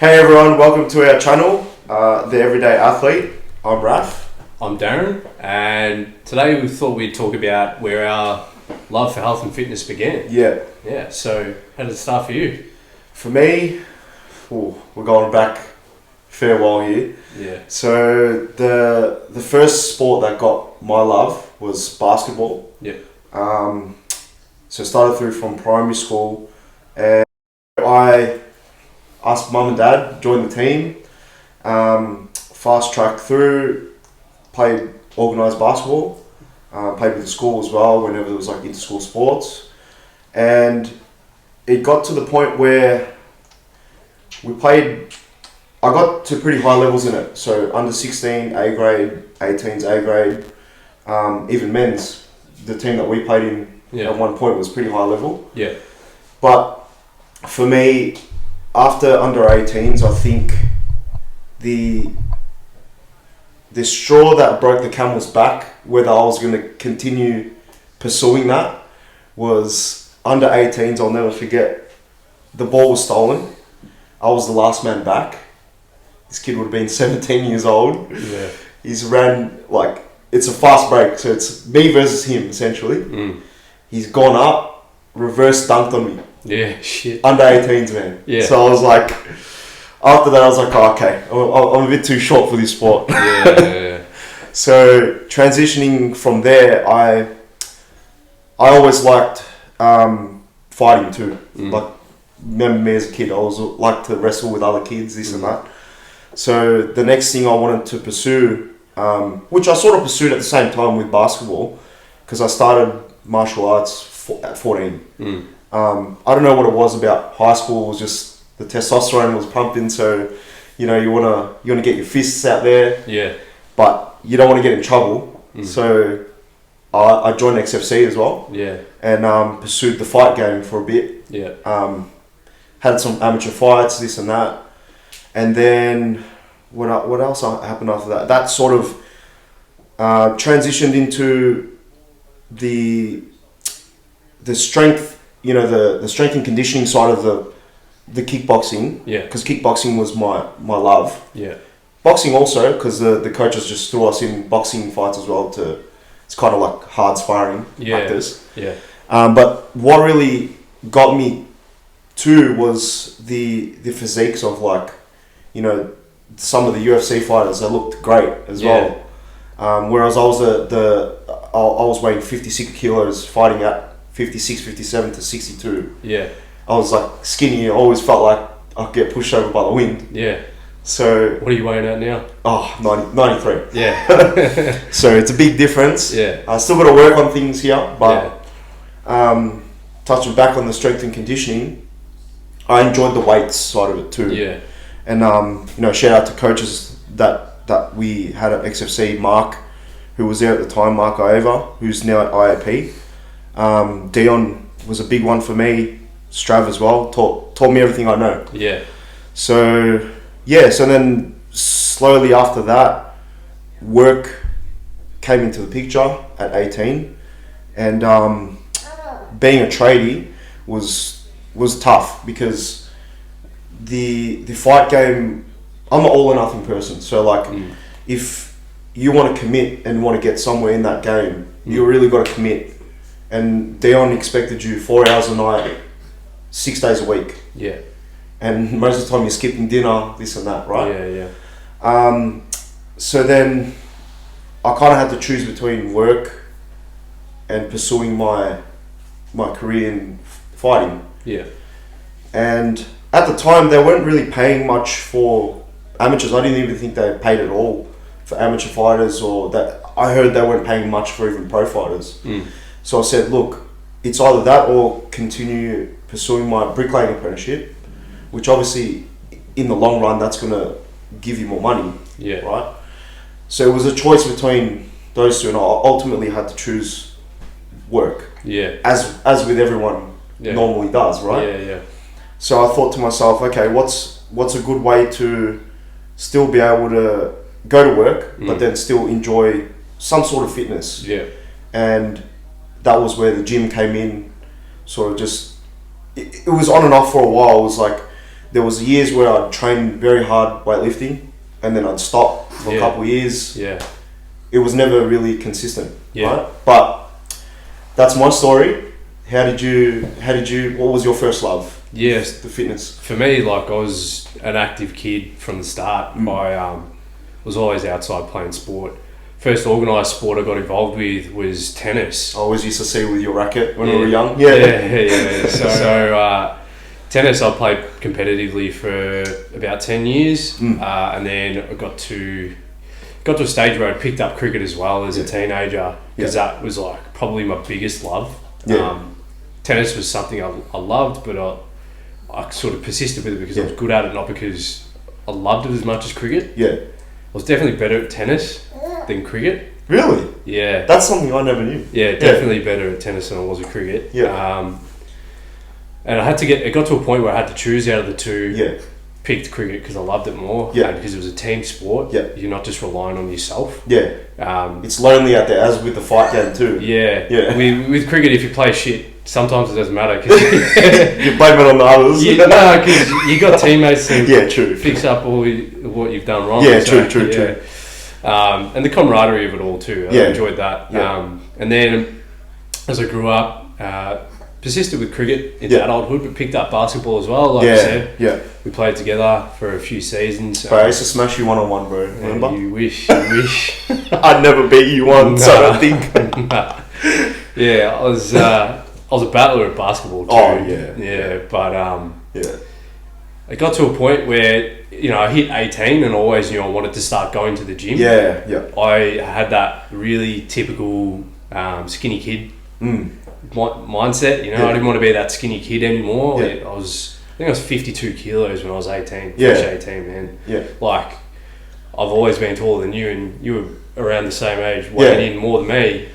Hey everyone, welcome to our channel, The Everyday Athlete. I'm Raf. I'm Darren, and today we thought we'd talk about where our love for health and fitness began. Yeah. So how did it start for you? For me, we're going back a fair while here. Yeah. So the first sport that got my love was basketball. Yeah. So I started through from primary school, and I asked mum and dad, joined the team, fast tracked through, played organised basketball, played with the school as well whenever there was like inter-school sports, and it got to the point where I got to pretty high levels in it, so under 16 A grade, 18's A grade, even men's, the team that we played in at one point was pretty high level. Yeah. But for me, after under 18s, I think the straw that broke the camel's back, whether I was going to continue pursuing that, was under 18s. I'll never forget, the ball was stolen. I was the last man back. This kid would have been 17 years old. Yeah. He's ran, like, it's a fast break, so it's me versus him, essentially. He's gone up, reverse dunked on me. Yeah, shit. Under 18s, man. Yeah. So I was like, after that, I was like, oh, okay, I'm a bit too short for this sport. Yeah. So transitioning from there, I always liked fighting too. Like, remember me as a kid, I always liked to wrestle with other kids, this and that. So the next thing I wanted to pursue, which I sort of pursued at the same time with basketball, because I started martial arts at 14. I don't know what it was about high school. It was just the testosterone was pumping, so you wanna get your fists out there. Yeah. But you don't want to get in trouble. So I joined XFC as well. Yeah. And pursued the fight game for a bit. Yeah. Had some amateur fights, this and that, and then what else happened after that? That sort of transitioned into the strength. The strength and conditioning side of the kickboxing. Yeah. Because kickboxing was my love. Yeah. Boxing also, because the coaches just threw us in boxing fights as well. It's kind of like hard sparring practice. Yeah. But what really got me too was the physiques of, like, some of the UFC fighters. They looked great as well. Whereas I was weighing 56 kilos, fighting at 56, 57 to 62. Yeah. I was like skinny. I always felt like I'd get pushed over by the wind. Yeah. So what are you weighing at now? 93. Yeah. So it's a big difference. Yeah. I still got to work on things here, but touching back on the strength and conditioning, I enjoyed the weights side of it too. Yeah. And shout out to coaches that we had at XFC, Mark, who was there at the time, Mark Iova, who's now at IAP. Dion was a big one for me. Strav as well, taught me everything I know. Yeah. So then slowly after that, work came into the picture at 18, and being a tradie was tough, because the fight game, I'm an all or nothing person. So like, if you want to commit and want to get somewhere in that game, you really got to commit. And Dion expected you 4 hours a night, 6 days a week. Yeah. And most of the time you're skipping dinner, this and that, right? Yeah. So then I kind of had to choose between work and pursuing my career in fighting. Yeah. And at the time, they weren't really paying much for amateurs. I didn't even think they paid at all for amateur fighters, or that I heard they weren't paying much for even pro fighters. So I said, look, it's either that or continue pursuing my bricklaying apprenticeship, which obviously in the long run, that's going to give you more money. Yeah. Right? So it was a choice between those two, and I ultimately had to choose work. Yeah. As with everyone normally does, right? Yeah. So I thought to myself, okay, what's a good way to still be able to go to work, but then still enjoy some sort of fitness? Yeah. And that was where the gym came in. Sort of just, it was on and off for a while. It was like there was years where I'd train very hard weightlifting, and then I'd stop for a couple of years. Yeah. It was never really consistent. Yeah. Right? But that's my story. How did you? What was your first love? Yes, The fitness. for me, like, I was an active kid from the start. I was always outside playing sport. First organised sport I got involved with was tennis. I always used to see with your racket when we Yeah. were young. Yeah. So tennis I played competitively for about 10 years, and then I got to a stage where I picked up cricket as well as a teenager, because that was like probably my biggest love. Yeah. Tennis was something I loved, but I sort of persisted with it because I was good at it, not because I loved it as much as cricket. Yeah. I was definitely better at tennis than cricket. Really? Yeah. That's something I never knew. Yeah, definitely better at tennis than I was at cricket. Yeah. And it got to a point where I had to choose out of the two. Yeah. Picked cricket because I loved it more. Yeah. And because it was a team sport. Yeah. You're not just relying on yourself. Yeah. It's lonely out there, as with the fight game too. Yeah. Yeah. With cricket, if you play shit, sometimes it doesn't matter because You blame it on the others. because you got teammates to true. fix up all what you've done wrong. Yeah, So, true. And the camaraderie of it all too. I enjoyed that. Yeah. And then as I grew up, persisted with cricket into adulthood, but picked up basketball as well. Like I said, we played together for a few seasons. Bro, I used to smash you 1-on-1, bro. Remember? You wish. I'd never beat you once, I don't think. Yeah, I was a battler at basketball too. Oh, yeah. But it got to a point where, I hit 18 and always knew I wanted to start going to the gym. Yeah. I had that really typical skinny kid mindset. I didn't want to be that skinny kid anymore. Yeah. I think I was 52 kilos when I was 18. Yeah. Fresh 18, man. Yeah. Like, I've always been taller than you, and you were around the same age, weighing in more than me.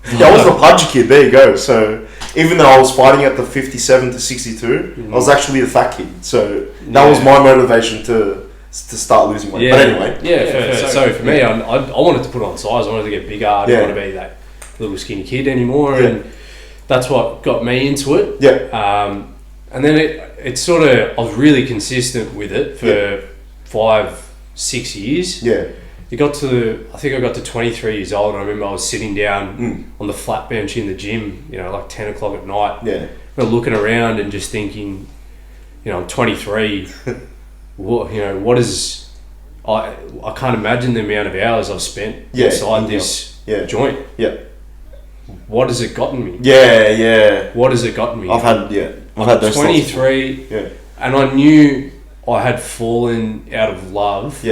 I was the pudgy kid, there you go. So even though I was fighting at the 57 to 62, I was actually the fat kid. So that was my motivation to start losing weight. But anyway. So for me, I wanted to put on size. I wanted to get bigger. I didn't want to be that little skinny kid anymore. Yeah. And that's what got me into it. Yeah. And then it sort of, I was really consistent with it for 5-6 years. Yeah. I got to 23 years old, and I remember I was sitting down on the flat bench in the gym, like 10 o'clock at night. Yeah. Looking around and just thinking, I'm 23. What is... I can't imagine the amount of hours I've spent inside this joint. Yeah. What has it gotten me? Yeah. What has it gotten me? I've had those 23, and I knew I had fallen out of love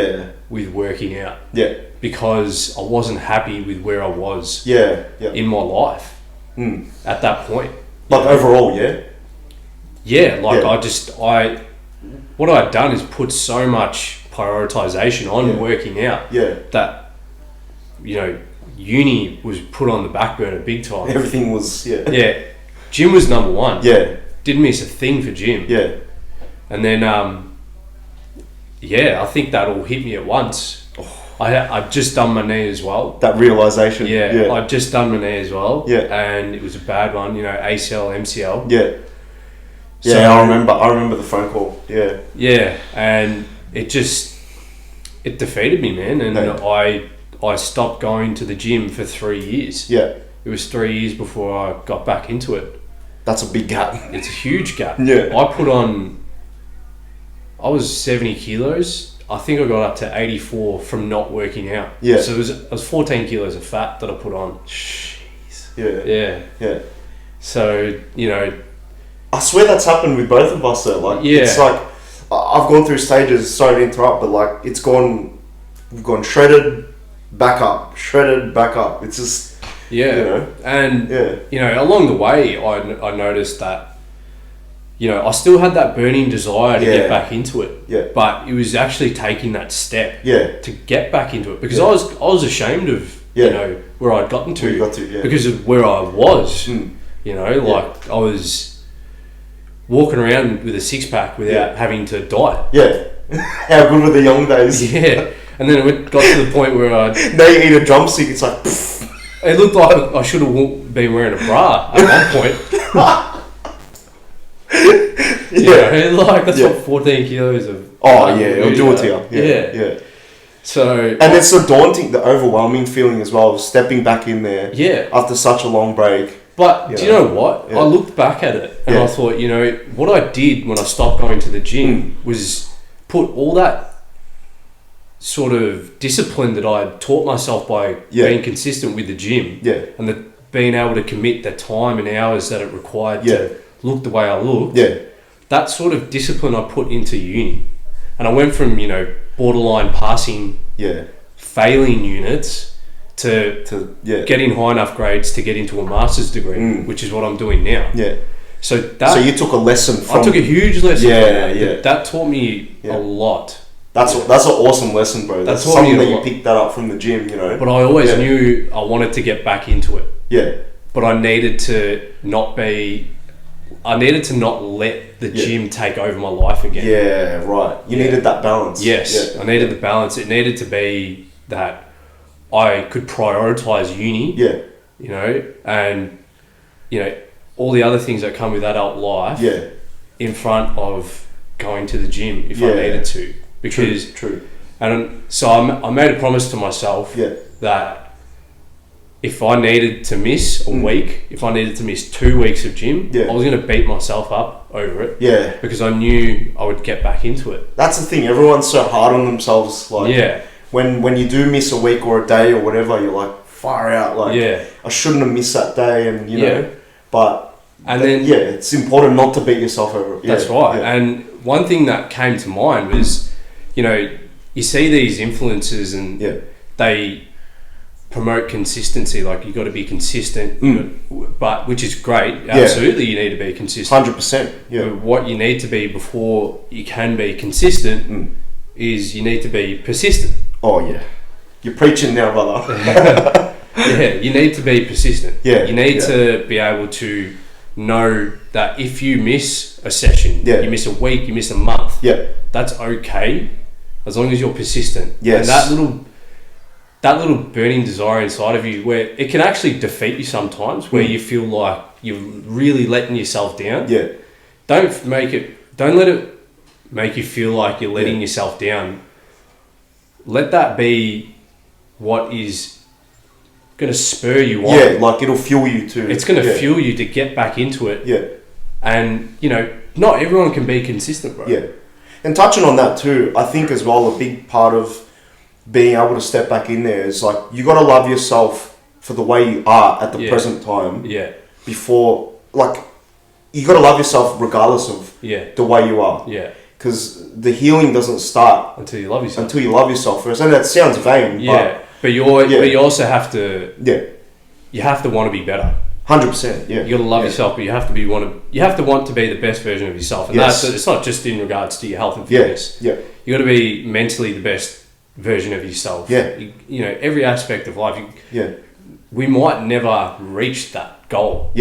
with working out. Yeah. Because I wasn't happy with where I was in my life at that point. Like overall, what I'd done is put so much prioritization on working out that, uni was put on the back burner big time. Everything was, Gym was number one. Yeah. Didn't miss a thing for gym. Yeah. And then, I think that all hit me at once. I'd just done my knee as well. That realisation. I'd just done my knee as well. Yeah. And it was a bad one, ACL, MCL. Yeah. So, I remember the phone call. Yeah. Yeah. And it defeated me, man. And I stopped going to the gym for 3 years. Yeah. It was 3 years before I got back into it. That's a big gap. It's a huge gap. Yeah. I was 70 kilos. I think I got up to 84 from not working out. Yeah. So it was 14 kilos of fat that I put on. Jeez. Yeah. Yeah. So, I swear that's happened with both of us though. Like, it's like, I've gone through stages, sorry to interrupt, but like, we've gone shredded, back up. It's just, And, along the way, I noticed that, I still had that burning desire to get back into it. Yeah. But it was actually taking that step to get back into it, because I was ashamed of, where I'd gotten to, because of where I was. Like I was walking around with a six-pack without having to diet. Yeah. How good were the young days? Yeah. And then it got to the point where now you eat a drumstick, it's like... It looked like I should have been wearing a bra at one point. Like that's what 14 kilos of. Oh yeah, it'll do it to you. Yeah. So and it's the daunting, the overwhelming feeling as well of stepping back in there. Yeah. After such a long break. But do you know what? I looked back at it and I thought, what I did when I stopped going to the gym was put all that sort of discipline that I had taught myself by being consistent with the gym and being able to commit the time and hours that it required to look the way I looked. That sort of discipline I put into uni. And I went from, borderline passing, failing units to getting high enough grades to get into a master's degree, which is what I'm doing now. So you took a lesson from... I took a huge lesson from that taught me a lot. That's an awesome lesson, bro. That's something that you picked that up from the gym, But I always knew I wanted to get back into it. Yeah. But I needed to not let the gym take over my life again. Yeah, right. You needed that balance. Yes, I needed the balance. It needed to be that I could prioritize uni. And all the other things that come with adult life. In front of going to the gym if I needed to. Because true. And so I made a promise to myself that if I needed to miss a week, if I needed to miss 2 weeks of gym, I was going to beat myself up over it. Yeah. Because I knew I would get back into it. That's the thing. Everyone's so hard on themselves. Like, when you do miss a week or a day or whatever, you're like, far out. Like, I shouldn't have missed that day. And, you know, but then it's important not to beat yourself over it. That's right. And one thing that came to mind was, you see these influencers and they promote consistency, like you got to be consistent, but which is great. Absolutely, you need to be consistent. 100%. Yeah. But what you need to be before you can be consistent is you need to be persistent. Oh yeah, you're preaching now, brother. You need to be persistent. You need to be able to know that if you miss a session, you miss a week, you miss a month, that's okay, as long as you're persistent. And that little burning desire inside of you, where it can actually defeat you sometimes, where you feel like you're really letting yourself down. Don't let it make you feel like you're letting yourself down. Let that be what is going to spur you on. Like it'll fuel you to... It's going to fuel you to get back into it. And, not everyone can be consistent, bro. And touching on that too, I think as well, a big part of being able to step back in there is like, you got to love yourself for the way you are at the present time. Before, like, you got to love yourself regardless of the way you are. Because the healing doesn't start until you love yourself first. And that sounds vain. But you also have to. You have to want to be better. 100%. Yeah. You got to love yourself, but you have to want to be the best version of yourself, and it's not just in regards to your health and fitness. You got to be mentally the best version of yourself. Every aspect of life. We might never reach that goal.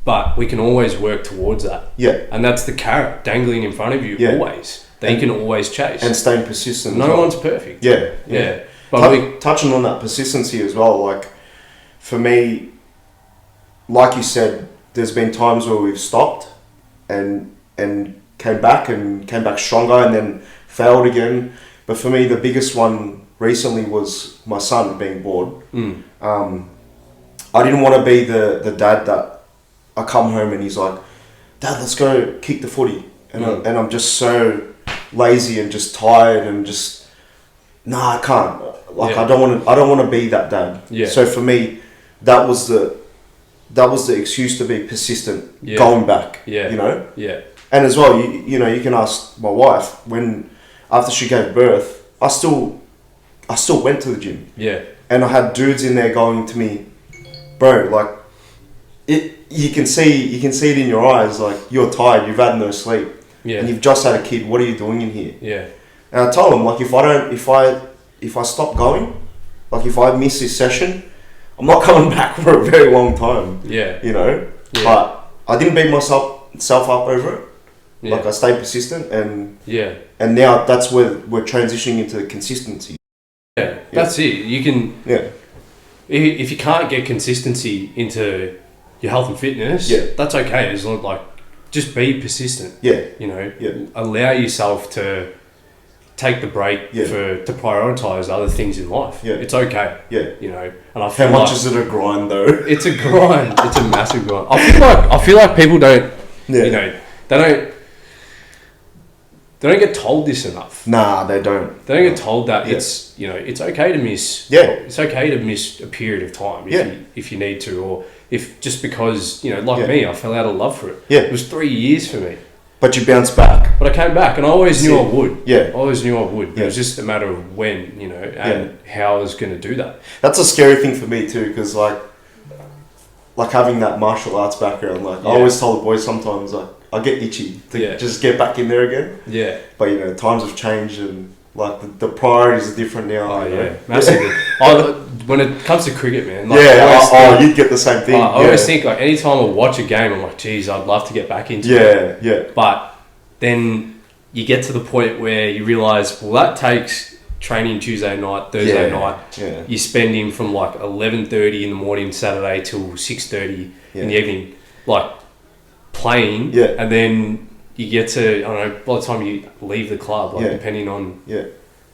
But we can always work towards that. And that's the carrot dangling in front of you always. That you can always chase. And staying persistent. No one's perfect. But touching on that persistency as well, like, for me, like you said, there's been times where we've stopped and came back stronger and then failed again. But for me, the biggest one recently was my son being born. I didn't want to be the dad that I come home and he's like, "Dad, let's go kick the footy," and I'm just so lazy and just tired and just I can't. Like I don't want to be that dad. So for me, that was the excuse to be persistent, going back. And as well, you can ask my wife, when after she gave birth, I still went to the gym. And I had dudes in there going to me, "Bro, like you can see it in your eyes, like you're tired, you've had no sleep, and you've just had a kid. What are you doing in here?" And I told them, like, if I stop going, like if I miss this session, I'm not coming back for a very long time. But I didn't beat myself up over it. Like I stayed persistent, and now that's where we're transitioning into consistency. That's it. You can if you can't get consistency into your health and fitness, that's okay. As long like just be persistent. Yeah. You know, allow yourself to take the break to prioritise other things in life. Yeah. It's okay. Yeah. You know, and I feel how much is it a grind though? It's a grind. It's a massive grind. I feel like people don't. Yeah. You know, they don't get told this enough. Nah, they don't. They don't get told that it's, you know, it's okay to miss. Yeah. It's okay to miss a period of time if you need to, or if just because, you know, like me, I fell out of love for it. Yeah. It was 3 years for me. But you bounced back. But I came back, and I always knew I would. Yeah. I always knew I would. It was just a matter of when, you know, and how I was going to do that. That's a scary thing for me too, because like having that martial arts background, like I always tell the boys sometimes, like I get itchy to just get back in there again. Yeah. But you know, times have changed, and like the priorities are different now. Oh yeah, massively. When it comes to cricket, man. Like, you'd get the same thing. I always think, like, anytime I watch a game, I'm like, geez, I'd love to get back into it. Yeah. But then you get to the point where you realise, well, that takes training Tuesday night, Thursday night. Yeah. You're spending from like 11:30 in the morning Saturday till 6:30 in the evening, like playing. Yeah. And then you get to, I don't know, by the time you leave the club, like depending on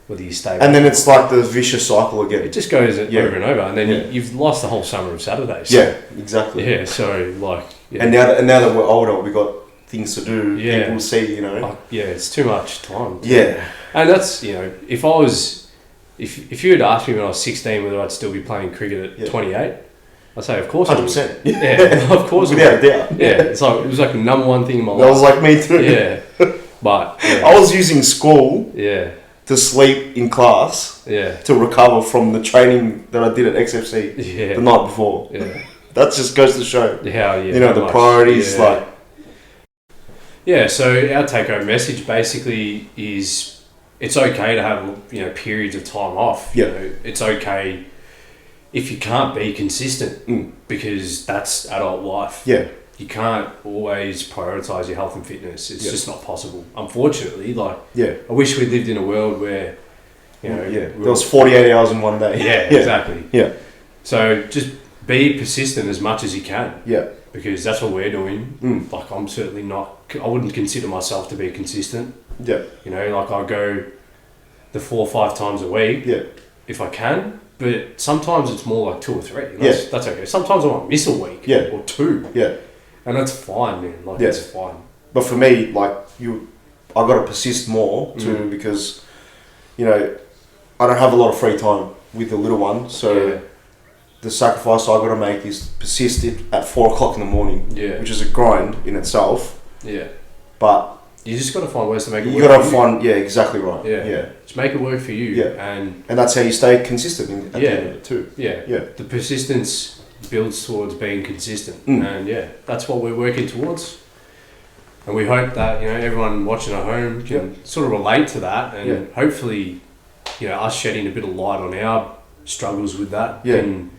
whether you stay. And then it's like the vicious cycle again. It just goes over and over, and then you've lost the whole summer of Saturdays. Yeah, exactly. Yeah, so like. Yeah. And now that we're older, we got things to do. Yeah. People see, you know. It's too much time. Yeah. And that's, you know, if you had asked me when I was 16 whether I'd still be playing cricket at 28, I'd say, of course. 100%. Yeah, of course. Without a doubt. Yeah, it was like the number one thing in my life. That was like me too. Yeah, but I was using school. To sleep in class. To recover from the training that I did at XFC. The night before. Yeah. That just goes to show. You know, the priorities like. Yeah. So our take-home message basically is, it's okay to have, you know, periods of time off. You know, it's okay if you can't be consistent, because that's adult life. Yeah. You can't always prioritise your health and fitness. It's just not possible. Unfortunately, like, I wish we lived in a world where, you know, there was 48 hours in one day. Yeah, exactly. Yeah. So just be persistent as much as you can. Yeah. Because that's what we're doing. Like, I'm certainly not, I wouldn't consider myself to be consistent. Yeah. You know, like, I go the 4 or 5 times a week. Yeah. If I can. But sometimes it's more like 2 or 3. And that's okay. Sometimes I might miss a week. Yeah. Or 2. Yeah. And that's fine, man. Like, it's fine. But for me, like, I got to persist more too, because, you know, I don't have a lot of free time with the little one. So the sacrifice I got to make is persist it at 4 o'clock in the morning. Yeah. Which is a grind in itself. Yeah. But you just got to find ways to make it work. You got to find, exactly right. Yeah. Just make it work for you. Yeah. And that's how you stay consistent at the end of it too. Yeah. Yeah. The persistence builds towards being consistent, and that's what we're working towards, and we hope that, you know, everyone watching at home can sort of relate to that, and hopefully, you know, us shedding a bit of light on our struggles with that can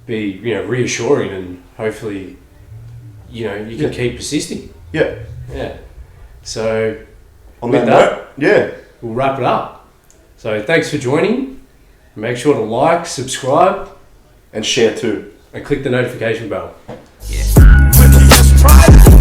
be, you know, reassuring, and hopefully, you know, you can keep persisting. So on that note, we'll wrap it up. So thanks for joining. Make sure to like, subscribe, and share too. And click the notification bell. Yeah.